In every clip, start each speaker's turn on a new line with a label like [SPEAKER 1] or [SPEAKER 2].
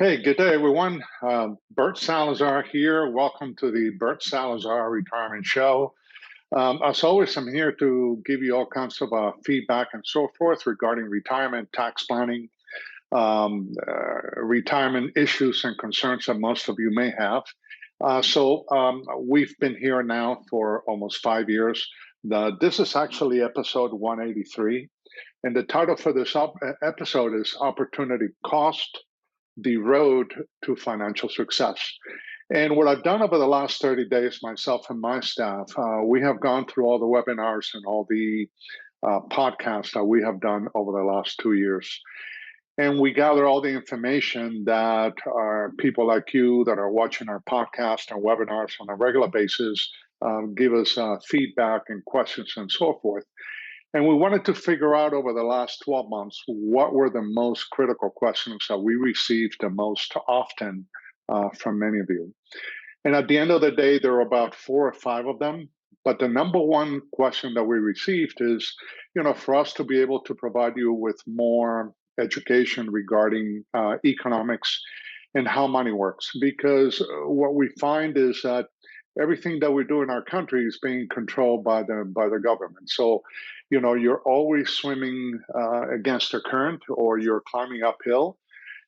[SPEAKER 1] Hey, good day, everyone. Bert Salazar here. Welcome to the Bert Salazar Retirement Show. As always, I'm here to give you all kinds of feedback and so forth regarding retirement, tax planning, retirement issues and concerns that most of you may have. We've been here now for almost 5 years. This is actually episode 183, and the title for this episode is Opportunity Cost, the road to financial success. And what I've done over the last 30 days, myself and my staff, we have gone through all the webinars and all the podcasts that we have done over the last 2 years. And we gather all the information that people like you that are watching our podcast and webinars on a regular basis give us feedback and questions and so forth. And we wanted to figure out over the last 12 months what were the most critical questions that we received the most often from many of you. And at the end of the day, there were about 4 or 5 of them. But the number one question that we received is, for us to be able to provide you with more education regarding economics and how money works. Because what we find is that everything that we do in our country is being controlled by the government. So, you're always swimming against the current, or you're climbing uphill.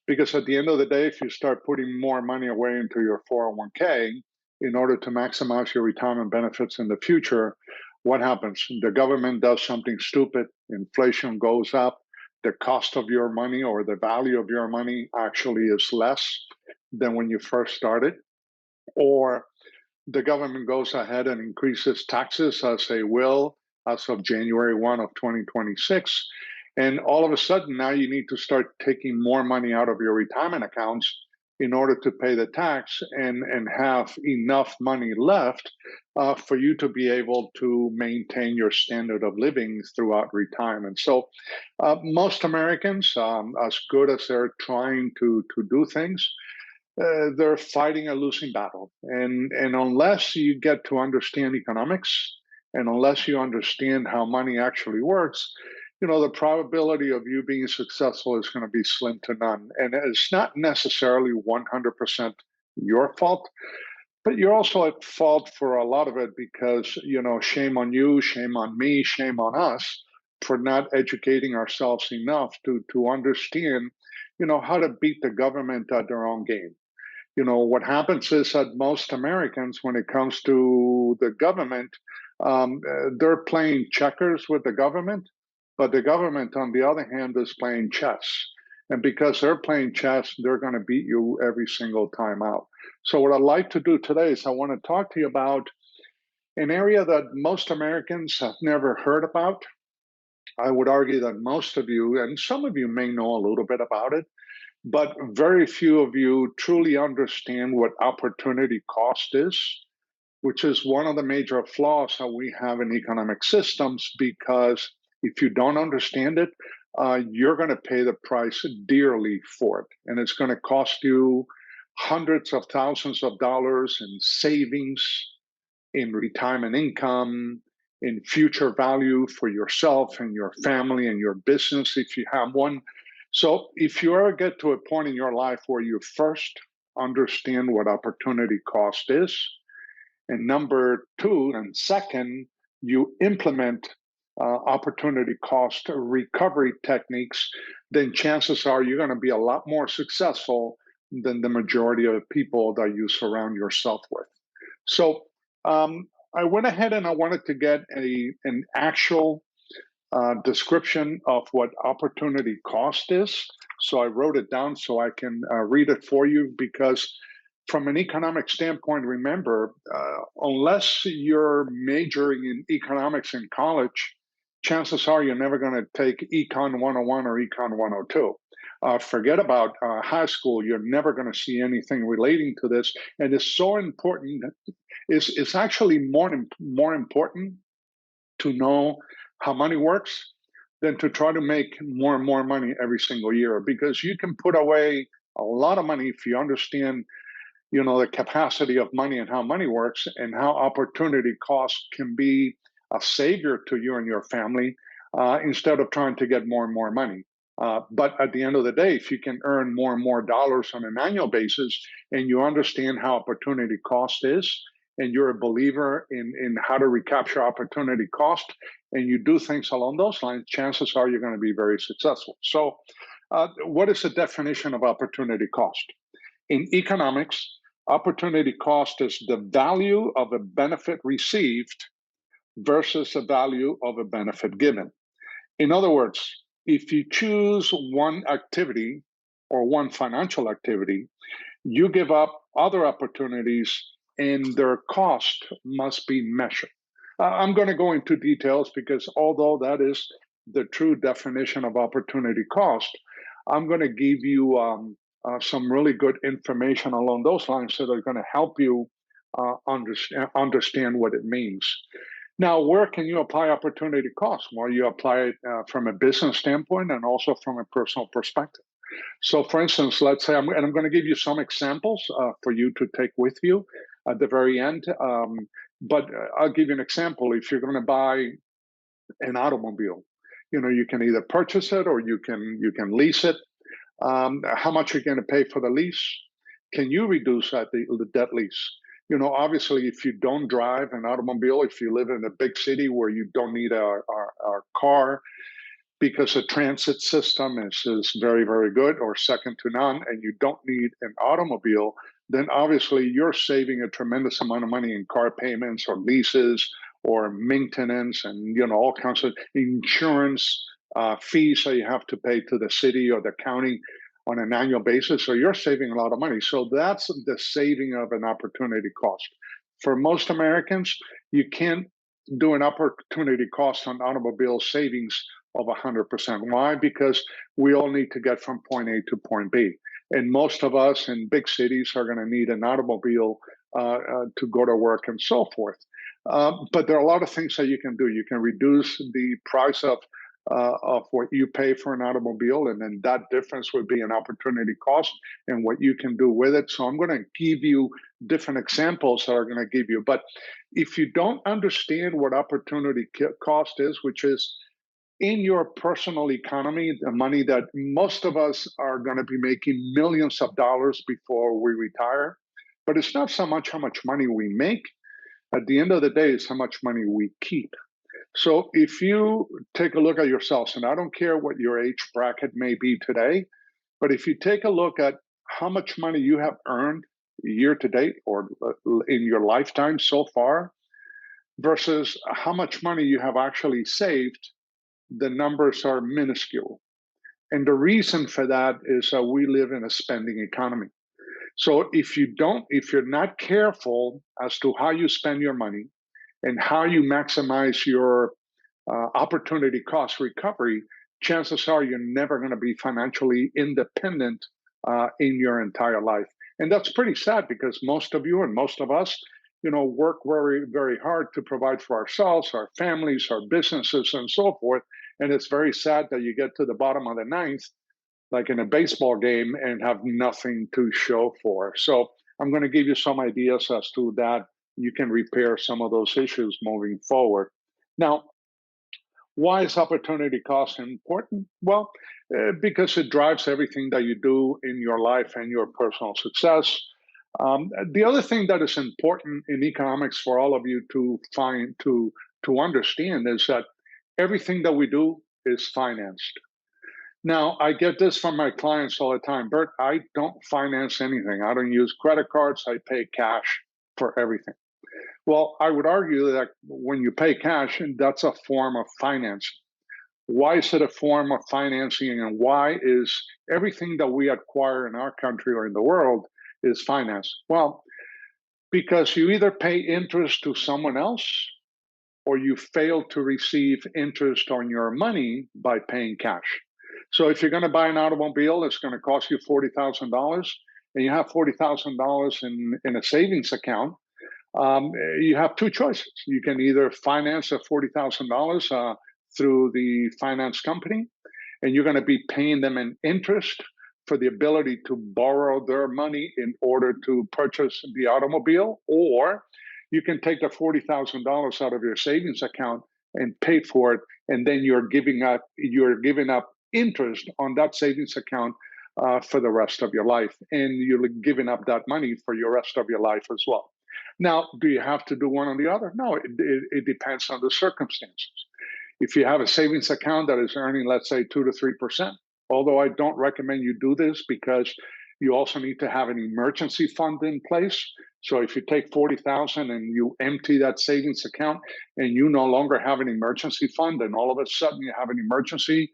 [SPEAKER 1] Because at the end of the day, if you start putting more money away into your 401k in order to maximize your retirement benefits in the future, what happens? The government does something stupid, inflation goes up, the cost of your money or the value of your money actually is less than when you first started. Or the government goes ahead and increases taxes as they will as of January 1 of 2026. And all of a sudden, now you need to start taking more money out of your retirement accounts in order to pay the tax and have enough money left for you to be able to maintain your standard of living throughout retirement. So most Americans, as good as they're trying to do things, they're fighting a losing battle. And unless you get to understand economics and unless you understand how money actually works, the probability of you being successful is going to be slim to none. And it's not necessarily 100% your fault, but you're also at fault for a lot of it because, shame on you, shame on me, shame on us for not educating ourselves enough to understand, how to beat the government at their own game. What happens is that most Americans, when it comes to the government, they're playing checkers with the government, but the government, on the other hand, is playing chess. And because they're playing chess, they're going to beat you every single time out. So what I'd like to do today is I want to talk to you about an area that most Americans have never heard about. I would argue that most of you, and some of you may know a little bit about it, but very few of you truly understand what opportunity cost is, which is one of the major flaws that we have in economic systems, because if you don't understand it, you're going to pay the price dearly for it. And it's going to cost you hundreds of thousands of dollars in savings, in retirement income, in future value for yourself and your family and your business if you have one. So if you ever get to a point in your life where you first understand what opportunity cost is, and number two, and second, you implement opportunity cost recovery techniques, then chances are you're going to be a lot more successful than the majority of people that you surround yourself with. So I went ahead and I wanted to get an actual description of what opportunity cost is. So I wrote it down so I can read it for you, because from an economic standpoint, remember, unless you're majoring in economics in college, chances are you're never going to take Econ 101 or Econ 102. Forget about high school. You're never going to see anything relating to this. And it's so important. It's actually more important to know how money works than to try to make more and more money every single year, because you can put away a lot of money if you understand the capacity of money and how money works, and how opportunity cost can be a savior to you and your family, instead of trying to get more and more money. But at the end of the day, if you can earn more and more dollars on an annual basis and you understand how opportunity cost is, and you're a believer in how to recapture opportunity cost, and you do things along those lines, chances are you're going to be very successful. So, what is the definition of opportunity cost? In economics, opportunity cost is the value of a benefit received versus the value of a benefit given. In other words, if you choose one activity or one financial activity, you give up other opportunities and their cost must be measured. I'm going to go into details because although that is the true definition of opportunity cost, I'm going to give you some really good information along those lines that are going to help you understand what it means. Now, where can you apply opportunity cost? Well, you apply it from a business standpoint and also from a personal perspective. So, for instance, let's say, and I'm going to give you some examples for you to take with you at the very end. But I'll give you an example. If you're going to buy an automobile, you can either purchase it or you can lease it. How much you're going to pay for the lease? Can you reduce the debt lease? Obviously, if you don't drive an automobile, if you live in a big city where you don't need a car because the transit system is very, very good or second to none, and you don't need an automobile, then obviously you're saving a tremendous amount of money in car payments or leases or maintenance and all kinds of insurance fees that you have to pay to the city or the county on an annual basis. So you're saving a lot of money. So that's the saving of an opportunity cost. For most Americans, you can't do an opportunity cost on automobile savings of 100%. Why? Because we all need to get from point A to point B. And most of us in big cities are going to need an automobile to go to work and so forth. But there are a lot of things that you can do. You can reduce the price of what you pay for an automobile, and then that difference would be an opportunity cost and what you can do with it. So I'm going to give you different examples that are going to give you. But if you don't understand what opportunity cost is, which is in your personal economy, the money that most of us are going to be making millions of dollars before we retire, but it's not so much how much money we make. At the end of the day, it's how much money we keep. So if you take a look at yourselves, and I don't care what your age bracket may be today, but if you take a look at how much money you have earned year to date or in your lifetime so far versus how much money you have actually saved, the numbers are minuscule. And the reason for that is that we live in a spending economy. So if you're not careful as to how you spend your money and how you maximize your opportunity cost recovery, chances are you're never going to be financially independent in your entire life. And that's pretty sad because most of you and most of us, work very, very hard to provide for ourselves, our families, our businesses, and so forth. And it's very sad that you get to the bottom of the ninth, like in a baseball game, and have nothing to show for. So I'm going to give you some ideas as to that. You can repair some of those issues moving forward. Now, why is opportunity cost important? Well, because it drives everything that you do in your life and your personal success. The other thing that is important in economics for all of you to understand is that everything that we do is financed. Now, I get this from my clients all the time. Bert, I don't finance anything. I don't use credit cards. I pay cash for everything. Well, I would argue that when you pay cash, that's a form of financing. Why is it a form of financing, and why is everything that we acquire in our country or in the world is financed? Well, because you either pay interest to someone else or you fail to receive interest on your money by paying cash. So if you're going to buy an automobile, it's going to cost you $40,000, and you have $40,000 in a savings account. You have two choices. You can either finance the $40,000 through the finance company, and you're going to be paying them an interest for the ability to borrow their money in order to purchase the automobile, or you can take the $40,000 out of your savings account and pay for it, and then you're giving up interest on that savings account for the rest of your life. And you're giving up that money for your rest of your life as well. Now, do you have to do one or the other? No, it depends on the circumstances. If you have a savings account that is earning, let's say, 2 to 3%, although I don't recommend you do this because you also need to have an emergency fund in place. So if you take 40,000 and you empty that savings account and you no longer have an emergency fund, and all of a sudden you have an emergency,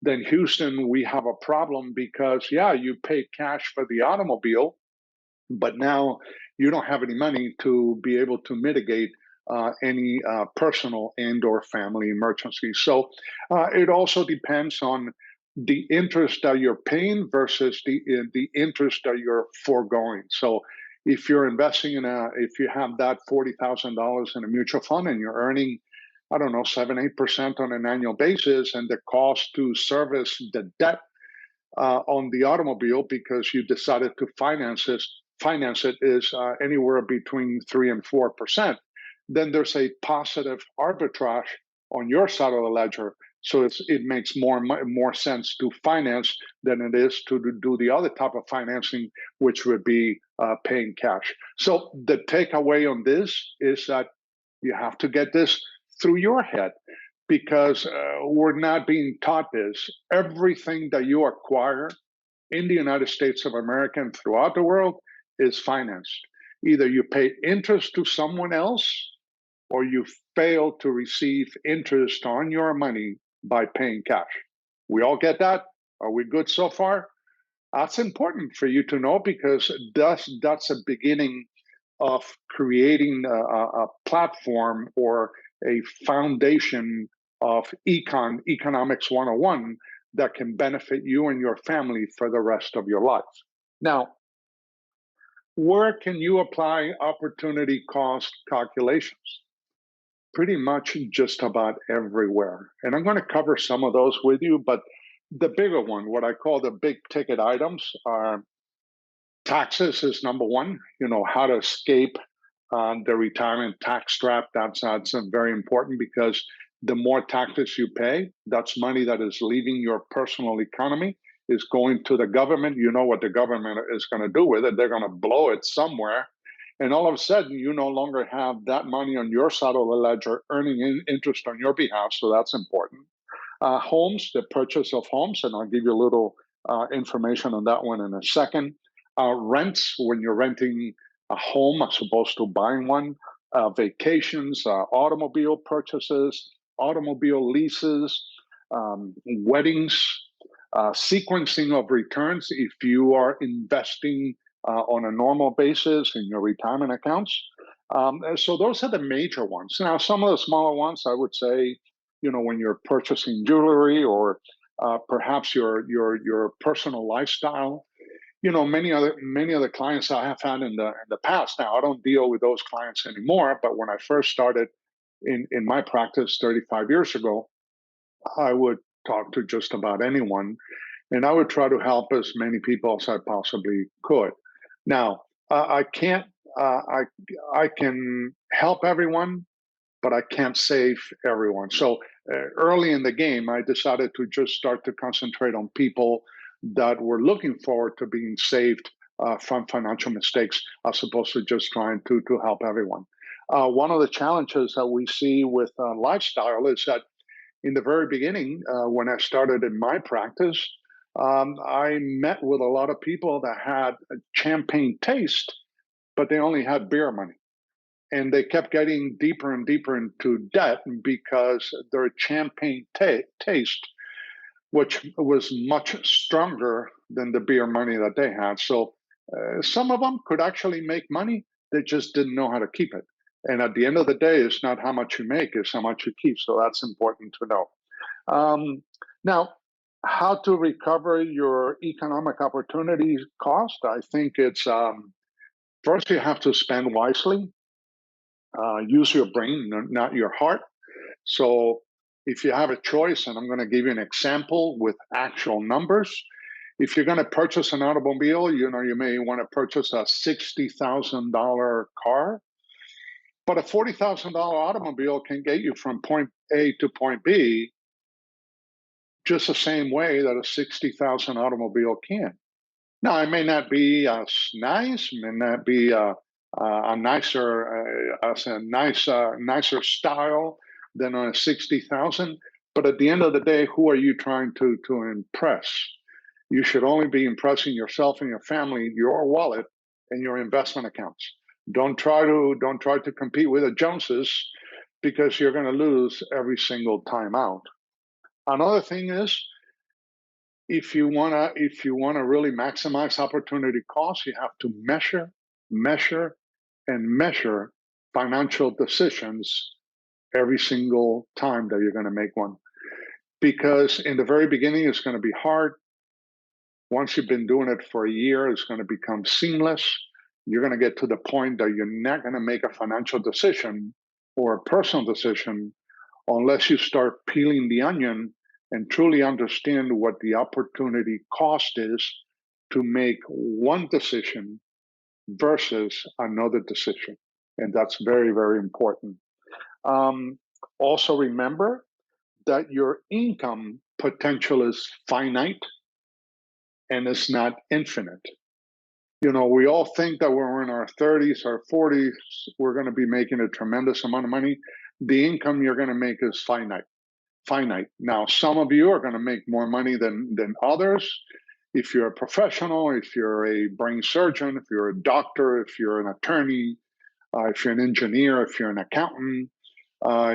[SPEAKER 1] then Houston, we have a problem because, yeah, you paid cash for the automobile, but now you don't have any money to be able to mitigate any personal and or family emergencies. So it also depends on the interest that you're paying versus the interest that you're foregoing. So if you're investing if you have that $40,000 in a mutual fund and you're earning, I don't know, 7-8% on an annual basis, and the cost to service the debt on the automobile because you decided to finance it is anywhere between 3 and 4%, then there's a positive arbitrage on your side of the ledger. So it makes more sense to finance than it is to do the other type of financing, which would be paying cash. So the takeaway on this is that you have to get this through your head because we're not being taught this. Everything that you acquire in the United States of America and throughout the world is financed. Either you pay interest to someone else or you fail to receive interest on your money by paying cash. We all get that? Are we good so far? That's important for you to know because that's a beginning of creating a platform or a foundation of economics 101 that can benefit you and your family for the rest of your life. Now, where can you apply opportunity cost calculations? Pretty much just about everywhere. And I'm going to cover some of those with you, but the bigger one, what I call the big ticket items, are taxes is number one. You know, how to escape the retirement tax trap. That's very important because the more taxes you pay, that's money that is leaving your personal economy, is going to the government. You know what the government is going to do with it. They're going to blow it somewhere. And all of a sudden, you no longer have that money on your side of the ledger earning interest on your behalf. So that's important. Homes, the purchase of homes, and I'll give you a little information on that one in a second. Rents, when you're renting a home as opposed to buying one. Vacations, automobile purchases, automobile leases, weddings, sequencing of returns if you are investing on a normal basis in your retirement accounts. So those are the major ones. Now, some of the smaller ones, I would say, you know, when you're purchasing jewelry or perhaps your personal lifestyle. You know, many other clients I have had in the past. Now, I don't deal with those clients anymore, but when I first started in my practice 35 years ago, I would talk to just about anyone, and I would try to help as many people as I possibly could. Now, I can't. I can help everyone, but I can't save everyone. So early in the game, I decided to just start to concentrate on people that were looking forward to being saved from financial mistakes as opposed to just trying to help everyone. One of the challenges that we see with lifestyle is that in the very beginning, when I started in my practice, I met with a lot of people that had a champagne taste, but they only had beer money. And they kept getting deeper and deeper into debt because their champagne taste, which was much stronger than the beer money that they had. So some of them could actually make money. They just didn't know how to keep it. And at the end of the day, it's not how much you make, it's how much you keep. So that's important to know. Now, how to recover your economic opportunity cost? I think it's first you have to spend wisely. Use your brain, not your heart. So if you have a choice, and I'm going to give you an example with actual numbers. If you're going to purchase an automobile, you know, you may want to purchase a $60,000 car, but a $40,000 automobile can get you from point A to point B just the same way that a 60,000 automobile can. Now, it may not be as nice, may not be a nicer style than on a 60,000. But at the end of the day, who are you trying to impress? You should only be impressing yourself and your family, your wallet, and your investment accounts. Don't try to compete with the Joneses, because you're going to lose every single time out. Another thing is, if you wanna really maximize opportunity costs, you have to measure, and measure financial decisions every single time that you're going to make one. Because in the very beginning, it's going to be hard. Once you've been doing it for a year, it's going to become seamless. You're going to get to the point that you're not going to make a financial decision or a personal decision unless you start peeling the onion and truly understand what the opportunity cost is to make one decision versus another decision. And that's very, very important. Um, Also, remember that your income potential is finite and it's not infinite. We all think that when we're in our 30s or 40s, we're going to be making a tremendous amount of money. The income you're going to make is finite. Now, some of you are going to make more money than others. If you're a professional, if you're a brain surgeon, if you're a doctor, if you're an attorney, if you're an engineer, if you're an accountant,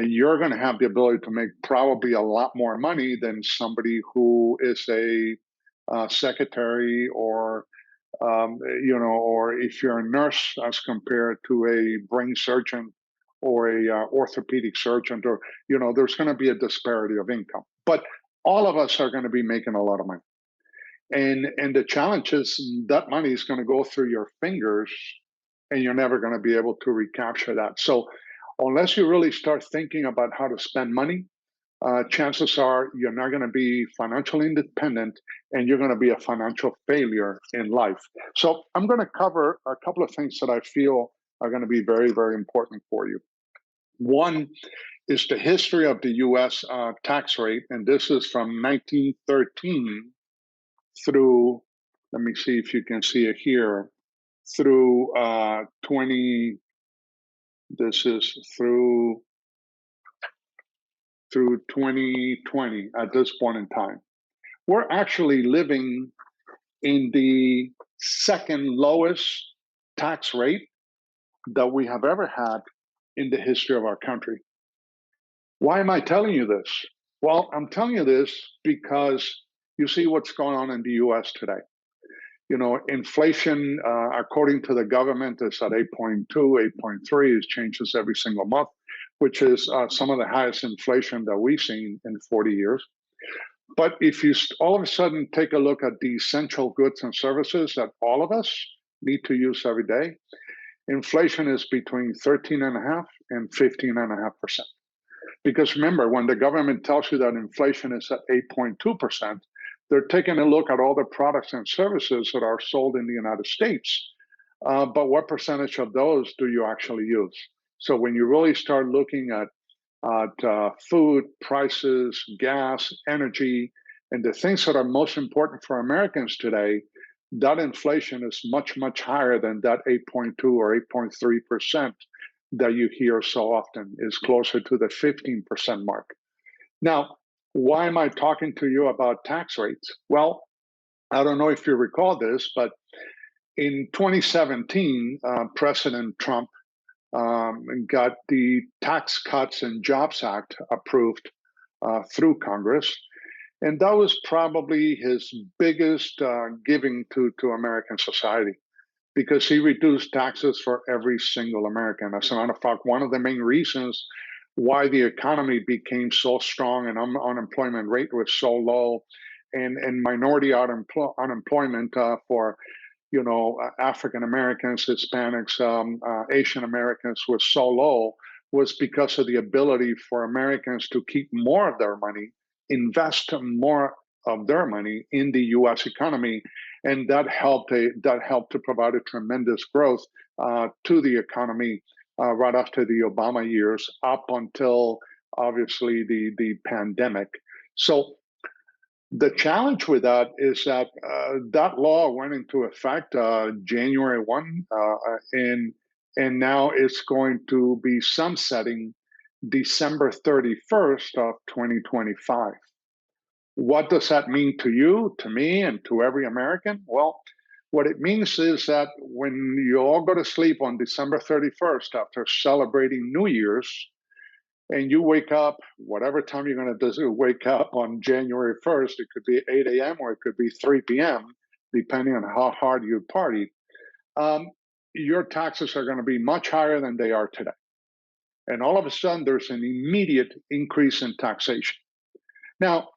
[SPEAKER 1] you're going to have the ability to make probably a lot more money than somebody who is a secretary, or if you're a nurse as compared to a brain surgeon or a orthopedic surgeon, or there's going to be a disparity of income. But all of us are going to be making a lot of money, and the challenge is that money is going to go through your fingers, and you're never going to be able to recapture that. So unless you really start thinking about how to spend money, chances are you're not going to be financially independent, and you're going to be a financial failure in life. So I'm going to cover a couple of things that I feel are going to be very, very important for you. One is the history of the US tax rate, and this is from 1913 through, let me see if you can see it here, through 20, this is through 2020 at this point in time. We're actually living in the second lowest tax rate that we have ever had in the history of our country. Why am I telling you this? Well, I'm telling you this because you see what's going on in the US today. Inflation, according to the government, is at 8.2, 8.3. It changes every single month, which is some of the highest inflation that we've seen in 40 years. But if you all of a sudden take a look at the essential goods and services that all of us need to use every day, inflation is between 13.5% and 15.5%. Because remember, when the government tells you that inflation is at 8.2%, they're taking a look at all the products and services that are sold in the United States. But what percentage of those do you actually use? So when you really start looking at food prices, gas, energy, and the things that are most important for Americans today, that inflation is much, much higher than that 8.2 or 8.3% that you hear so often. Is closer to the 15% mark. Now, why am I talking to you about tax rates? Well, I don't know if you recall this, but in 2017, President Trump got the Tax Cuts and Jobs Act approved through Congress. And that was probably his biggest giving to American society, because he reduced taxes for every single American. As a matter of fact, one of the main reasons why the economy became so strong and unemployment rate was so low, and minority unemployment for African Americans, Hispanics, Asian Americans was so low, was because of the ability for Americans to keep more of their money, invest more of their money in the U.S. economy, and that helped to provide a tremendous growth to the economy right after the Obama years, up until obviously the pandemic. So The challenge with that is that that law went into effect January 1, and now it's going to be sunsetting December 31st of 2025. What does that mean to you, to me, and to every American? Well, what it means is that when you all go to sleep on December 31st after celebrating New Year's, and you wake up, whatever time you're going to wake up on January 1st, it could be 8 a.m. or it could be 3 p.m., depending on how hard you partied, um, your taxes are going to be much higher than they are today. And all of a sudden, there's an immediate increase in taxation. Now,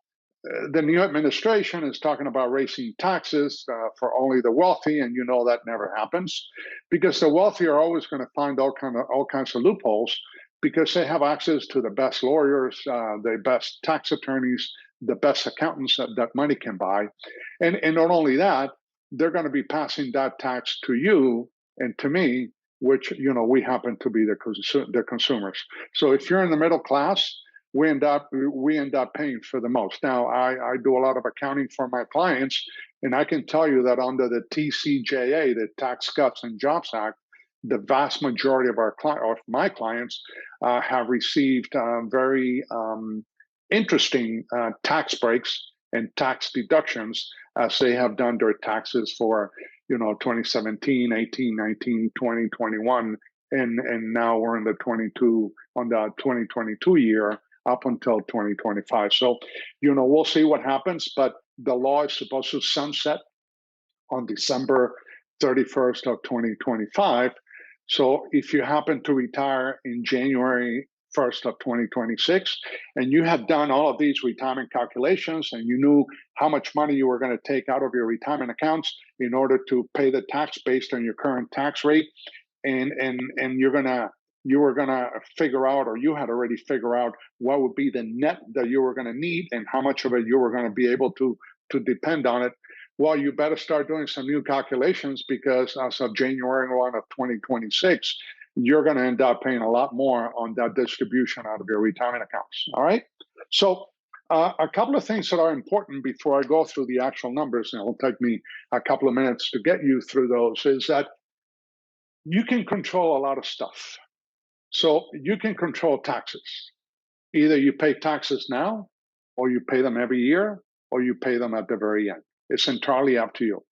[SPEAKER 1] the new administration is talking about raising taxes for only the wealthy, and you know that never happens because the wealthy are always going to find all kinds of loopholes because they have access to the best lawyers, the best tax attorneys, the best accountants that money can buy, and not only that, they're going to be passing that tax to you and to me, which we happen to be the consumers. So if you're in the middle class, we end up paying for the most. Now, I do a lot of accounting for my clients, and I can tell you that under the TCJA, the Tax Cuts and Jobs Act, the vast majority of my clients have received very interesting tax breaks and tax deductions as they have done their taxes for 2017, 18, 19, 20, 21, and now we're in the 2022 year up until 2025. So, we'll see what happens, but the law is supposed to sunset on December 31st of 2025. So if you happen to retire in January 1st of 2026, and you have done all of these retirement calculations and you knew how much money you were going to take out of your retirement accounts in order to pay the tax based on your current tax rate, and you were gonna figure out, or you had already figured out what would be the net that you were going to need and how much of it you were going to be able to depend on it. Well, you better start doing some new calculations because as of January 1 of 2026, you're going to end up paying a lot more on that distribution out of your retirement accounts. All right. So a couple of things that are important before I go through the actual numbers, and it'll take me a couple of minutes to get you through those, is that you can control a lot of stuff. So you can control taxes. Either you pay taxes now, or you pay them every year, or you pay them at the very end. It's entirely up to you.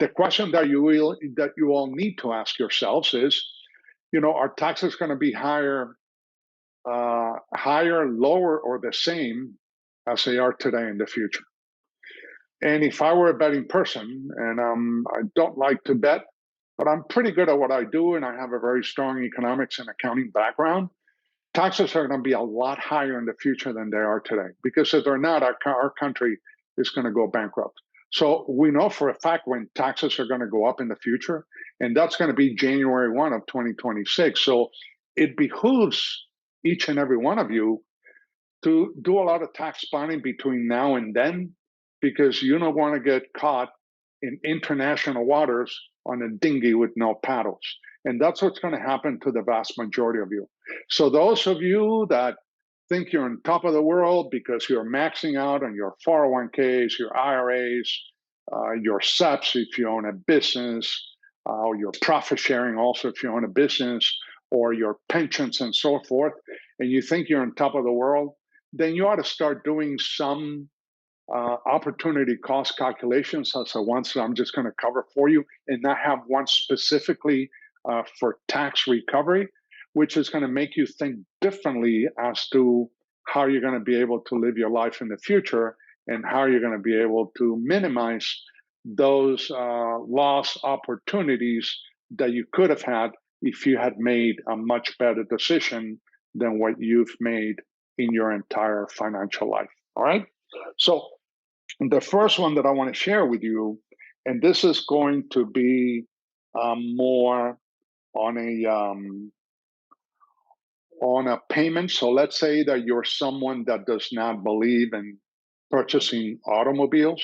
[SPEAKER 1] The question that you all need to ask yourselves is, are taxes going to be higher, lower, or the same as they are today in the future? And if I were a betting person, and I don't like to bet, but I'm pretty good at what I do, and I have a very strong economics and accounting background, taxes are going to be a lot higher in the future than they are today. Because if they're not, our country is going to go bankrupt. So we know for a fact when taxes are going to go up in the future, and that's going to be January 1 of 2026. So it behooves each and every one of you to do a lot of tax planning between now and then, because you don't want to get caught in international waters on a dinghy with no paddles. And that's what's going to happen to the vast majority of you. So those of you that think you're on top of the world because you're maxing out on your 401ks, your IRAs, your SEPs if you own a business, your profit sharing also if you own a business, or your pensions and so forth, and you think you're on top of the world, then you ought to start doing some opportunity cost calculations, as the ones that I'm just going to cover for you, and not have one specifically for tax recovery, which is going to make you think differently as to how you're going to be able to live your life in the future and how you're going to be able to minimize those lost opportunities that you could have had if you had made a much better decision than what you've made in your entire financial life. All right. So the first one that I want to share with you, and this is going to be more on a payment. So let's say that you're someone that does not believe in purchasing automobiles,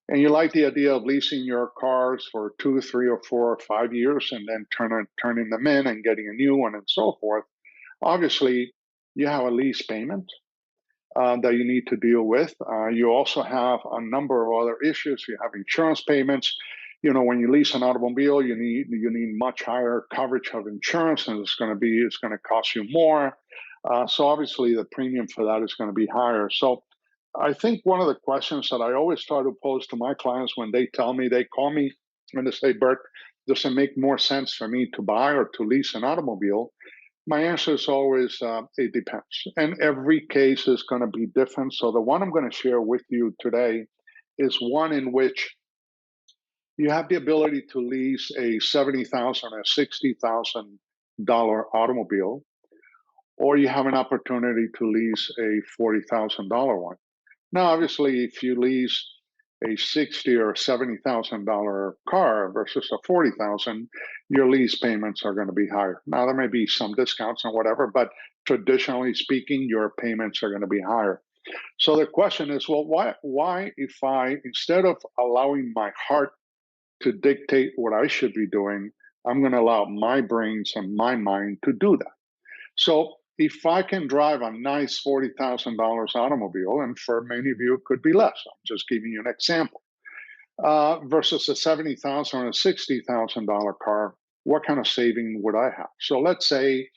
[SPEAKER 1] and you like the idea of leasing your cars for 2, 3, or 4, or 5 years, and then turning them in and getting a new one and so forth. Obviously, you have a lease payment. that you need to deal with. You also have a number of other issues. You have insurance payments. You know, when you lease an automobile, you need much higher coverage of insurance, and it's going to cost you more. So obviously, the premium for that is going to be higher. So I think one of the questions that I always try to pose to my clients when they tell me, they call me and they say, Bert, does it make more sense for me to buy or to lease an automobile? My answer is always, it depends. And every case is going to be different. So the one I'm going to share with you today is one in which you have the ability to lease a $70,000 or $60,000 automobile, or you have an opportunity to lease a $40,000 one. Now, obviously, if you lease a $60,000 or $70,000 car versus a $40,000, your lease payments are going to be higher. Now, there may be some discounts and whatever, but traditionally speaking, your payments are going to be higher. So the question is, well, why if I, instead of allowing my heart to dictate what I should be doing, I'm going to allow my brains and my mind to do that? So if I can drive a nice $40,000 automobile, and for many of you, it could be less. I'm just giving you an example, versus a $70,000 or a $60,000 car, what kind of saving would I have? So let's say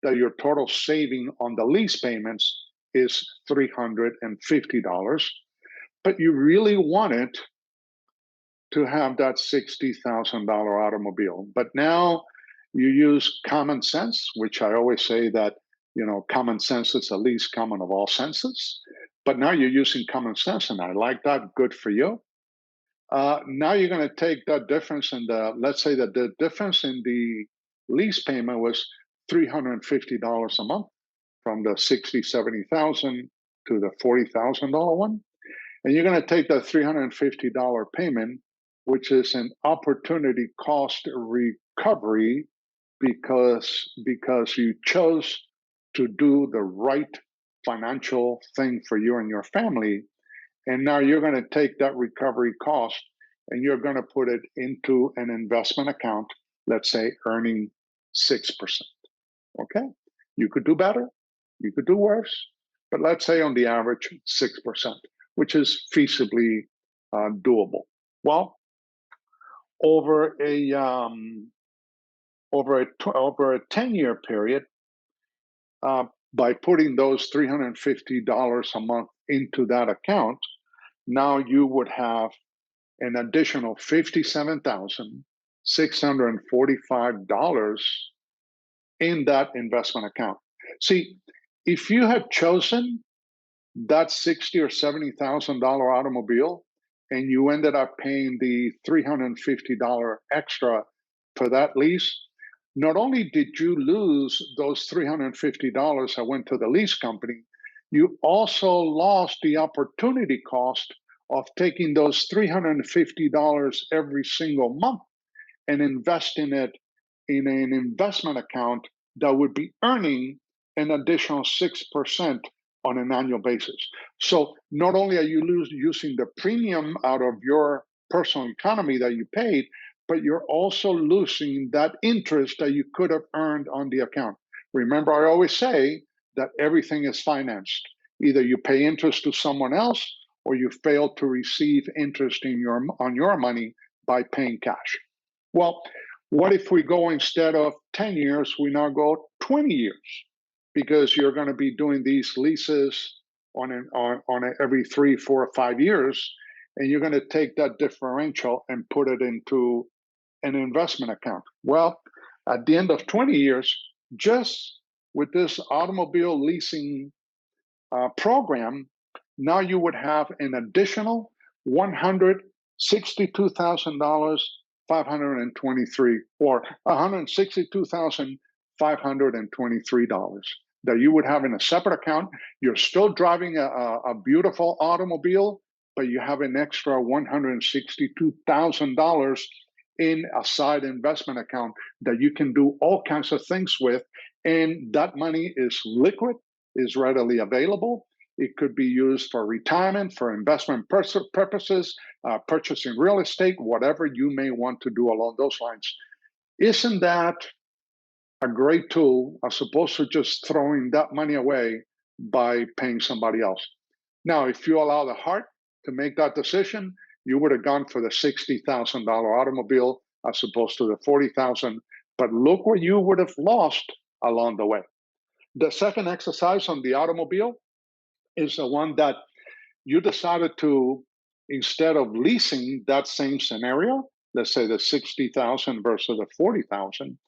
[SPEAKER 1] that your total saving on the lease payments is $350, but you really wanted to have that $60,000 automobile. But now you use common sense, which I always say that, you know, common sense is the least common of all senses. But now you're using common sense, and I like that. Good for you. Now you're going to take that difference in let's say that the difference in the lease payment was $350 a month from the 60, 70,000 to the $40,000 one. And you're going to take that $350 payment, which is an opportunity cost recovery, because you chose to do the right financial thing for you and your family. And now you're going to take that recovery cost and you're going to put it into an investment account, let's say earning 6%. Okay? You could do better, you could do worse, but let's say on the average, 6%, which is feasibly doable. Well, over a 10-year period, by putting those $350 a month into that account, now you would have an additional $57,645 in that investment account. See, if you had chosen that $60,000 or $70,000 automobile and you ended up paying the $350 extra for that lease, not only did you lose those $350 that went to the lease company, you also lost the opportunity cost of taking those $350 every single month and investing it in an investment account that would be earning an additional 6% on an annual basis. So not only are you using the premium out of your personal economy that you paid, but you're also losing that interest that you could have earned on the account. Remember, I always say that everything is financed. Either you pay interest to someone else or you fail to receive interest on your money by paying cash. Well, what if we go, instead of 10 years, we now go 20 years? Because you're going to be doing these leases on every 3, 4, or 5 years, and you're going to take that differential and put it into an investment account. Well, at the end of 20 years, just with this automobile leasing program, now you would have an additional $162,523 or $162,523 that you would have in a separate account. You're still driving a beautiful automobile, but you have an extra $162,000 in a side investment account that you can do all kinds of things with. And that money is liquid, is readily available. It could be used for retirement, for investment purposes, purchasing real estate, whatever you may want to do along those lines. Isn't that a great tool as opposed to just throwing that money away by paying somebody else. Now, if you allow the heart to make that decision, you would have gone for the $60,000 automobile as opposed to the $40,000. But look what you would have lost along the way. The second exercise on the automobile is the one that you decided to, instead of leasing that same scenario, let's say the 60,000 versus the 40,000,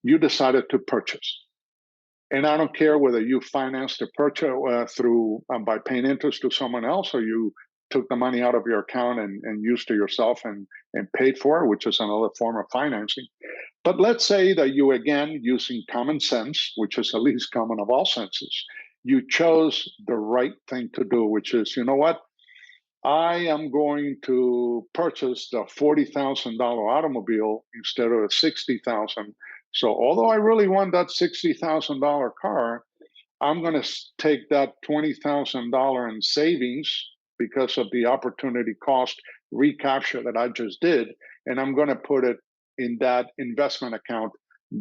[SPEAKER 1] you decided to purchase. And I don't care whether you financed the purchase through by paying interest to someone else, or you took the money out of your account and used it yourself and paid for it, which is another form of financing. But let's say that you, again, using common sense, which is the least common of all senses, you chose the right thing to do, which is, you know what? I am going to purchase the $40,000 automobile instead of the $60,000. So although I really want that $60,000 car, I'm going to take that $20,000 in savings because of the opportunity cost recapture that I just did, and I'm going to put it in that investment account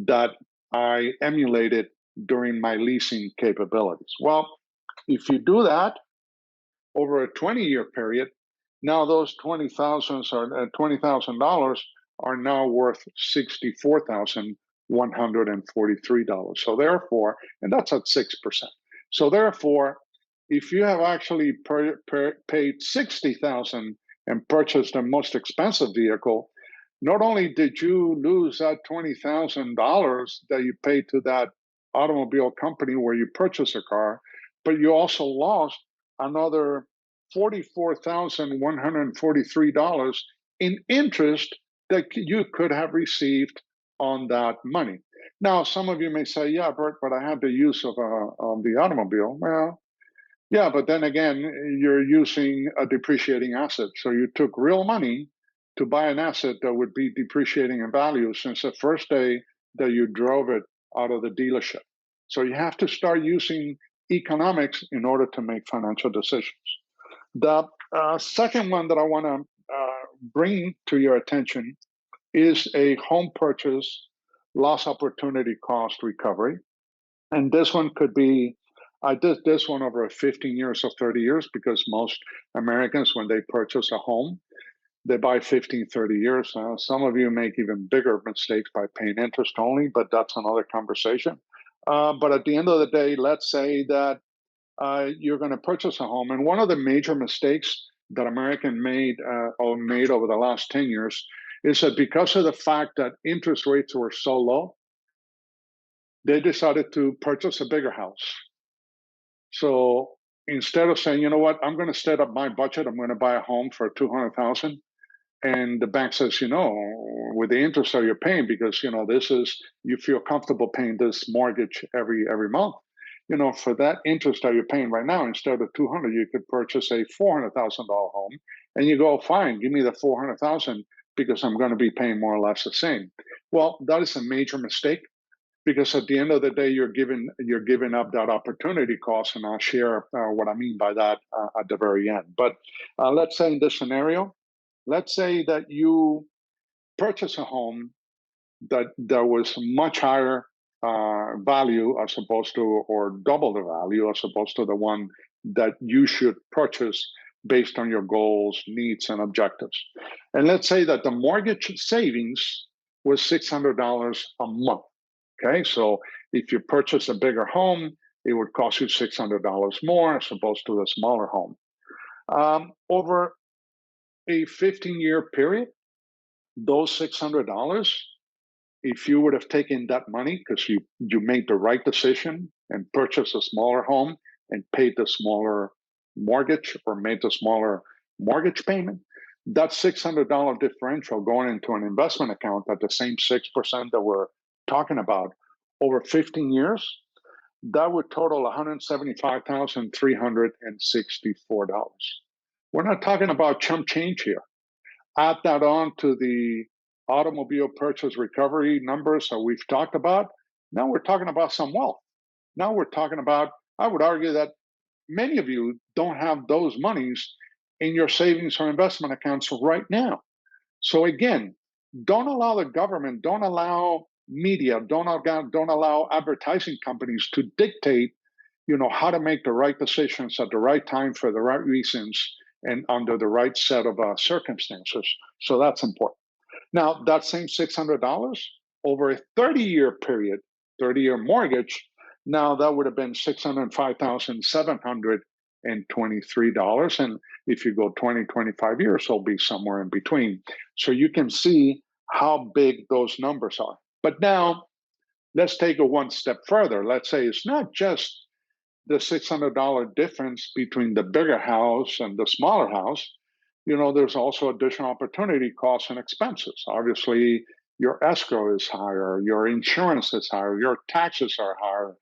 [SPEAKER 1] that I emulated during my leasing capabilities. Well, if you do that over a 20-year period, now those $20,000 are now worth $64,143. So therefore, and that's at 6%. So therefore, if you have actually paid $60,000 and purchased the most expensive vehicle, not only did you lose that $20,000 that you paid to that automobile company where you purchased a car, but you also lost another $44,143 in interest that you could have received on that money. Now, some of you may say, yeah, Bert, but I had the use of the automobile. Well, yeah, but then again, you're using a depreciating asset. So you took real money to buy an asset that would be depreciating in value since the first day that you drove it out of the dealership. So you have to start using economics in order to make financial decisions. The second one that I want to bring to your attention is a home purchase loss opportunity cost recovery. And this one could be, I did this one over 15 years or 30 years because most Americans, when they purchase a home, they buy 15, 30 years. Some of you make even bigger mistakes by paying interest only, but that's another conversation. But at the end of the day, let's say that you're going to purchase a home. And one of the major mistakes that American made over the last 10 years is that because of the fact that interest rates were so low, they decided to purchase a bigger house. So instead of saying, you know what, I'm going to set up my budget, I'm going to buy a home for $200,000, and the bank says, you know, with the interest that you're paying, because you know this is, you feel comfortable paying this mortgage every month. You know, for that interest that you're paying right now, instead of $200,000, you could purchase a $400,000 home, and you go, fine, give me the $400,000 because I'm going to be paying more or less the same. Well, that is a major mistake, because at the end of the day, you're giving up that opportunity cost, and I'll share what I mean by that at the very end. But let's say in this scenario, let's say that you purchase a home that there was much higher value as opposed to, or double the value as opposed to the one that you should purchase based on your goals, needs, and objectives. And let's say that the mortgage savings was $600 a month. Okay, so if you purchase a bigger home, it would cost you $600 more as opposed to a smaller home. Over a 15-year period, those $600, if you would have taken that money because you made the right decision and purchased a smaller home and paid the smaller mortgage or made the smaller mortgage payment, that $600 differential going into an investment account at the same 6% that we're talking about over 15 years, that would total $175,364. We're not talking about chump change here. Add that on to the automobile purchase recovery numbers that we've talked about. Now we're talking about some wealth. Now we're talking about, I would argue that many of you don't have those monies in your savings or investment accounts right now. So again, don't allow the government, don't allow media, don't allow advertising companies to dictate, how to make the right decisions at the right time for the right reasons and under the right set of circumstances. So that's important. Now, that same $600 over a 30-year period, 30-year mortgage, now that would have been $605,723. And if you go 20, 25 years, it'll be somewhere in between. So you can see how big those numbers are. But now let's take it one step further. Let's say it's not just the $600 difference between the bigger house and the smaller house. There's also additional opportunity costs and expenses. Obviously, your escrow is higher, your insurance is higher, your taxes are higher,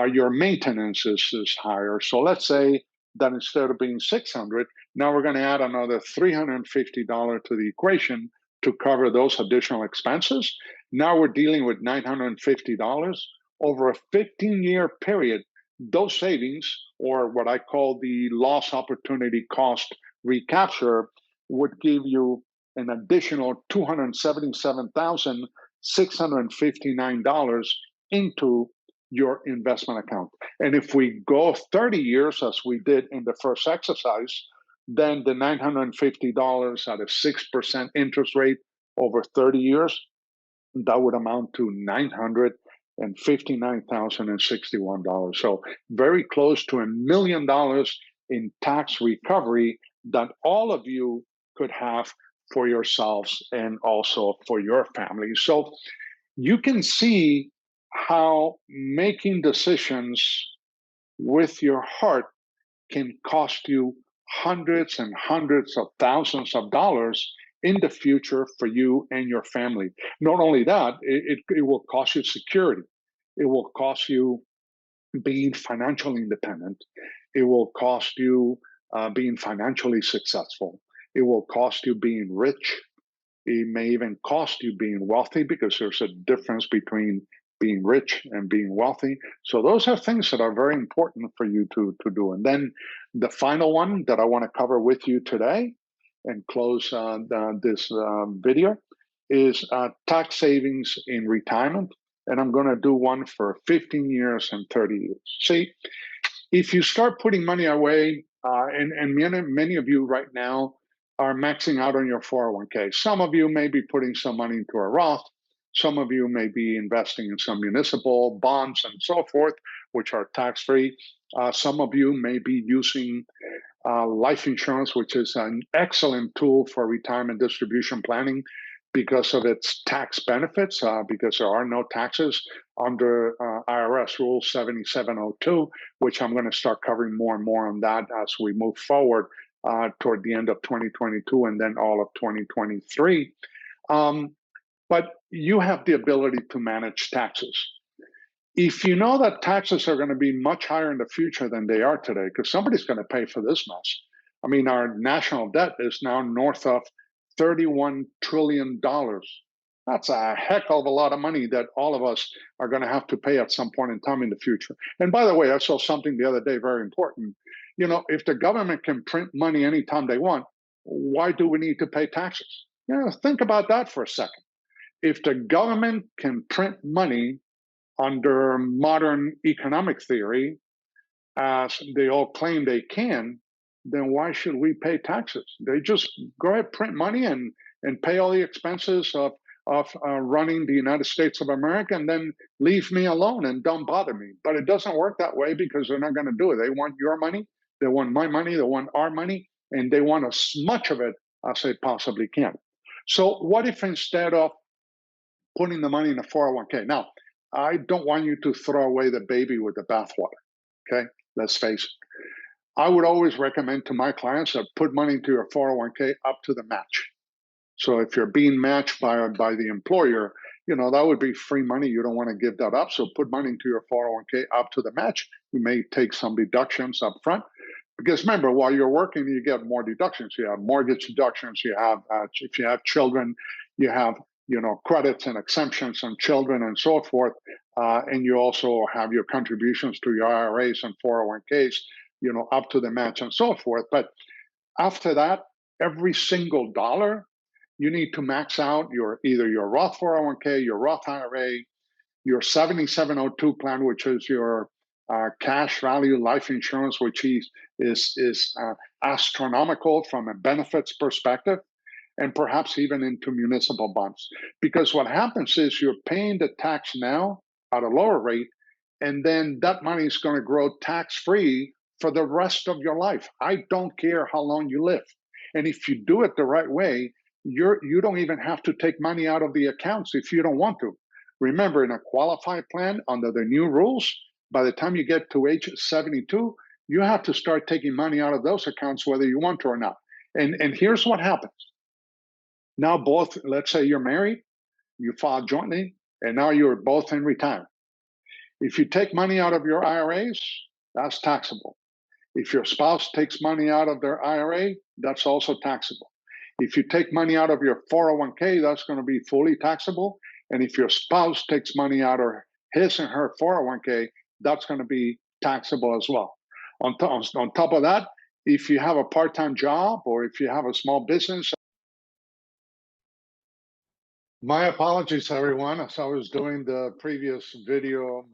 [SPEAKER 1] your maintenance is higher. So let's say that instead of being 600, now we're going to add another $350 to the equation to cover those additional expenses. Now we're dealing with $950 over a 15-year period. Those savings, or what I call the loss opportunity cost recapture, would give you an additional $277,659 into your investment account. And if we go 30 years, as we did in the first exercise, then the $950 at a 6% interest rate over 30 years, that would amount to $959,061. So very close to $1 million in tax recovery that all of you could have for yourselves and also for your family. So you can see how making decisions with your heart can cost you hundreds and hundreds of thousands of dollars in the future for you and your family. Not only that, it will cost you security. It will cost you being financially independent. It will cost you being financially successful. It will cost you being rich. It may even cost you being wealthy, because there's a difference between being rich and being wealthy. So those are things that are very important for you to do. And then the final one that I want to cover with you today and close this video is tax savings in retirement. And I'm going to do one for 15 years and 30 years. See, if you start putting money away, and many of you right now are maxing out on your 401k. Some of you may be putting some money into a Roth. Some of you may be investing in some municipal bonds and so forth, which are tax-free. Some of you may be using life insurance, which is an excellent tool for retirement distribution planning because of its tax benefits, because there are no taxes under IRS Rule 7702, which I'm going to start covering more and more on that as we move forward toward the end of 2022 and then all of 2023. But you have the ability to manage taxes. If you know that taxes are going to be much higher in the future than they are today, because somebody's going to pay for this mess. I mean, our national debt is now north of $31 trillion. That's a heck of a lot of money that all of us are going to have to pay at some point in time in the future. And by the way, I saw something the other day very important. If the government can print money anytime they want, why do we need to pay taxes? Think about that for a second. If the government can print money under modern economic theory, as they all claim they can, then why should we pay taxes? They just go ahead, print money and pay all the expenses of running the United States of America, and then leave me alone and don't bother me. But it doesn't work that way, because they're not going to do it. They want your money, they want my money, they want our money, and they want as much of it as they possibly can. So what if instead of putting the money in a 401k? Now, I don't want you to throw away the baby with the bathwater, okay? Let's face it. I would always recommend to my clients that put money into your 401k up to the match. So if you're being matched by the employer, that would be free money. You don't want to give that up. So put money into your 401k up to the match. You may take some deductions up front. Because remember, while you're working, you get more deductions. You have mortgage deductions. You have, if you have children, you have credits and exemptions on children and so forth. And you also have your contributions to your IRAs and 401ks, up to the match and so forth. But after that, every single dollar, you need to max out either your Roth 401k, your Roth IRA, your 7702 plan, which is your cash value life insurance, which is astronomical from a benefits perspective, and perhaps even into municipal bonds. Because what happens is you're paying the tax now at a lower rate, and then that money is going to grow tax free for the rest of your life. I don't care how long you live. And if you do it the right way, you don't even have to take money out of the accounts if you don't want to. Remember, in a qualified plan under the new rules, by the time you get to age 72, you have to start taking money out of those accounts whether you want to or not. And here's what happens. Now both, let's say you're married, you file jointly, and now you're both in retirement. If you take money out of your IRAs, that's taxable. If your spouse takes money out of their IRA, that's also taxable. If you take money out of your 401k, that's going to be fully taxable. And if your spouse takes money out of his and her 401k, that's going to be taxable as well. On top of that, if you have a part-time job or if you have a small business. My apologies, everyone. As I was doing the previous video,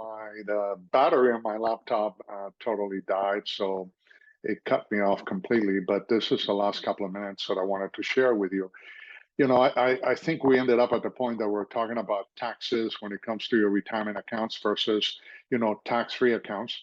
[SPEAKER 1] the battery on my laptop totally died, so it cut me off completely. But this is the last couple of minutes that I wanted to share with you. You know, I think we ended up at the point that we're talking about taxes when it comes to your retirement accounts versus, tax-free accounts.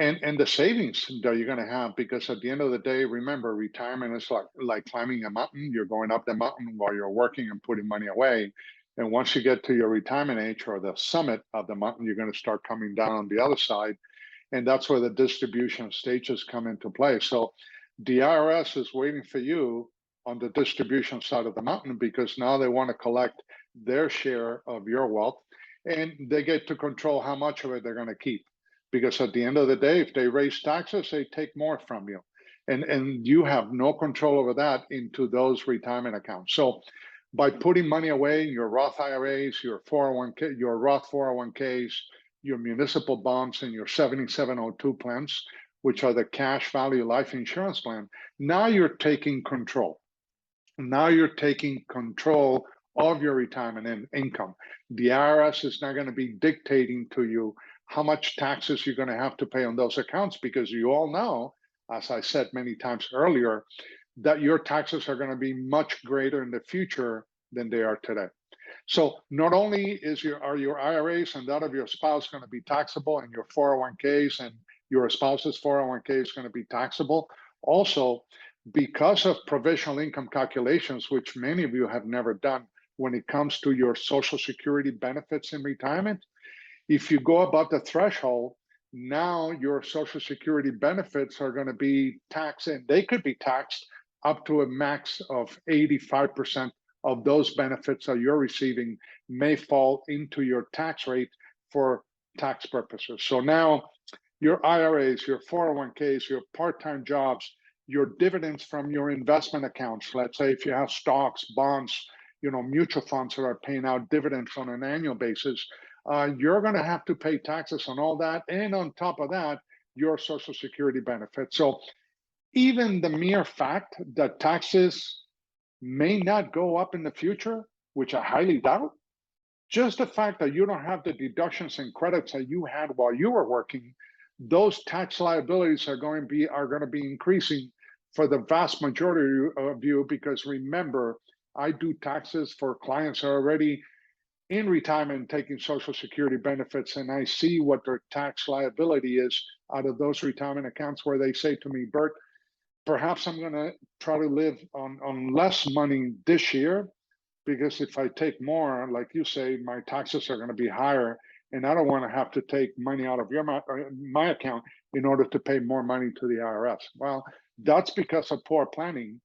[SPEAKER 1] And the savings that you're going to have, because at the end of the day, remember, retirement is like climbing a mountain. You're going up the mountain while you're working and putting money away. And once you get to your retirement age or the summit of the mountain, you're going to start coming down on the other side. And that's where the distribution stages come into play. So the IRS is waiting for you on the distribution side of the mountain, because now they want to collect their share of your wealth, and they get to control how much of it they're going to keep. Because at the end of the day, if they raise taxes, they take more from you. And you have no control over that into those retirement accounts. So by putting money away in your Roth IRAs, your 401k, your Roth 401ks, your municipal bonds, and your 7702 plans, which are the cash value life insurance plan, now you're taking control. Now you're taking control of your retirement income. The IRS is not going to be dictating to you how much taxes you're going to have to pay on those accounts, because you all know, as I said many times earlier, that your taxes are going to be much greater in the future than they are today. So not only are your IRAs and that of your spouse going to be taxable, and your 401ks and your spouse's 401k is going to be taxable, also because of provisional income calculations, which many of you have never done when it comes to your Social Security benefits in retirement, if you go above the threshold, now your Social Security benefits are going to be taxed, and they could be taxed up to a max of 85% of those benefits that you're receiving may fall into your tax rate for tax purposes. So now your IRAs, your 401ks, your part-time jobs, your dividends from your investment accounts, let's say if you have stocks, bonds, mutual funds that are paying out dividends on an annual basis, you're going to have to pay taxes on all that. And on top of that, your Social Security benefits. So even the mere fact that taxes may not go up in the future, which I highly doubt, just the fact that you don't have the deductions and credits that you had while you were working, those tax liabilities are going to be increasing for the vast majority of you. Because remember, I do taxes for clients that are already in retirement taking Social Security benefits, and I see what their tax liability is out of those retirement accounts, where they say to me, Bert, perhaps I'm going to try to live on less money this year, because if I take more, like you say, my taxes are going to be higher, and I don't want to have to take money out of my account in order to pay more money to the IRS. Well, that's because of poor planning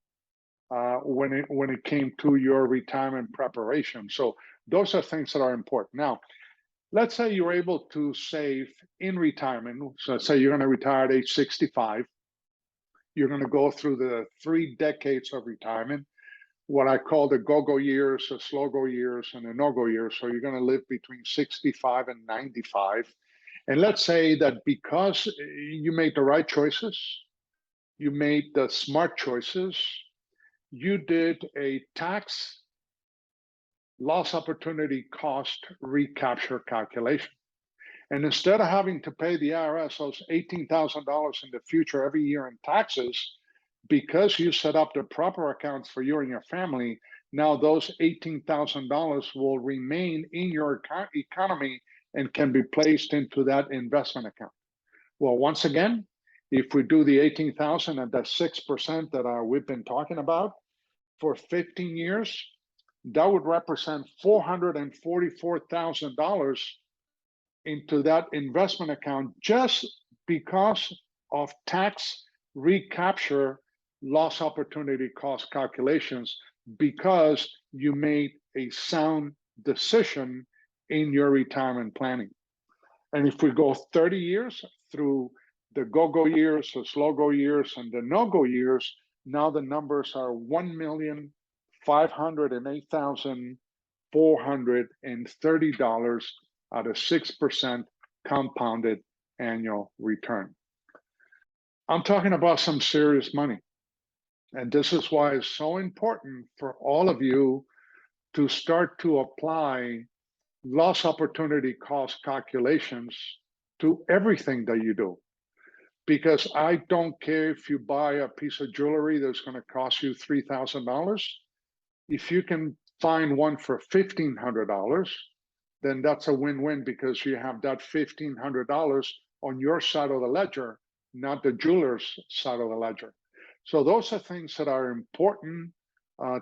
[SPEAKER 1] when it came to your retirement preparation. So those are things that are important. Now, let's say you're able to save in retirement. So let's say you're going to retire at age 65. You're going to go through the 3 decades of retirement, what I call the go-go years, the slow-go years, and the no-go years. So you're going to live between 65 and 95. And let's say that because you made the right choices, you made the smart choices, you did a tax loss opportunity cost recapture calculation. And instead of having to pay the IRS those $18,000 in the future every year in taxes, because you set up the proper accounts for you and your family, now those $18,000 will remain in your economy and can be placed into that investment account. Well, once again, if we do the 18,000 at that 6% that we've been talking about for 15 years, that would represent $444,000 into that investment account just because of tax recapture loss opportunity cost calculations, because you made a sound decision in your retirement planning. And if we go 30 years through the go-go years, the slow-go years, and the no-go years, now the numbers are $1,508,430 at a 6% compounded annual return. I'm talking about some serious money. And this is why it's so important for all of you to start to apply loss opportunity cost calculations to everything that you do. Because I don't care if you buy a piece of jewelry that's going to cost you $3,000. If you can find one for $1,500, then that's a win-win, because you have that $1,500 on your side of the ledger, not the jeweler's side of the ledger. So those are things that are important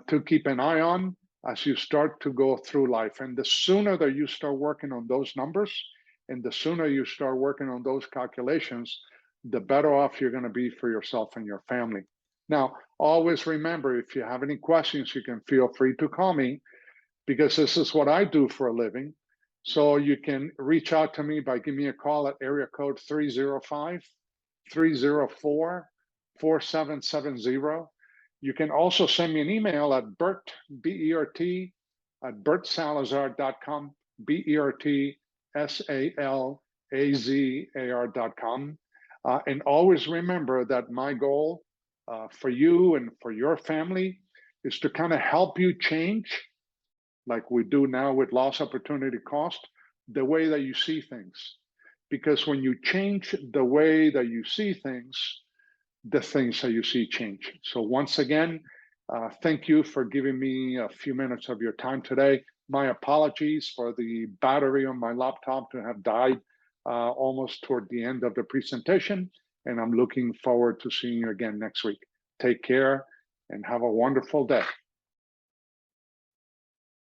[SPEAKER 1] to keep an eye on as you start to go through life. And the sooner that you start working on those numbers, and the sooner you start working on those calculations, the better off you're going to be for yourself and your family. Now, always remember, if you have any questions, you can feel free to call me, because this is what I do for a living. So you can reach out to me by giving me a call at area code 305-304-4770. You can also send me an email at Bert, B-E-R-T, at bertsalazar.com, BERTSALAZAR.com. And always remember that my goal for you and for your family is to kind of help you change, like we do now with loss opportunity cost, the way that you see things. Because when you change the way that you see things, the things that you see change. So once again, thank you for giving me a few minutes of your time today. My apologies for the battery on my laptop to have died almost toward the end of the presentation, and I'm looking forward to seeing you again next week. Take care and have a wonderful day.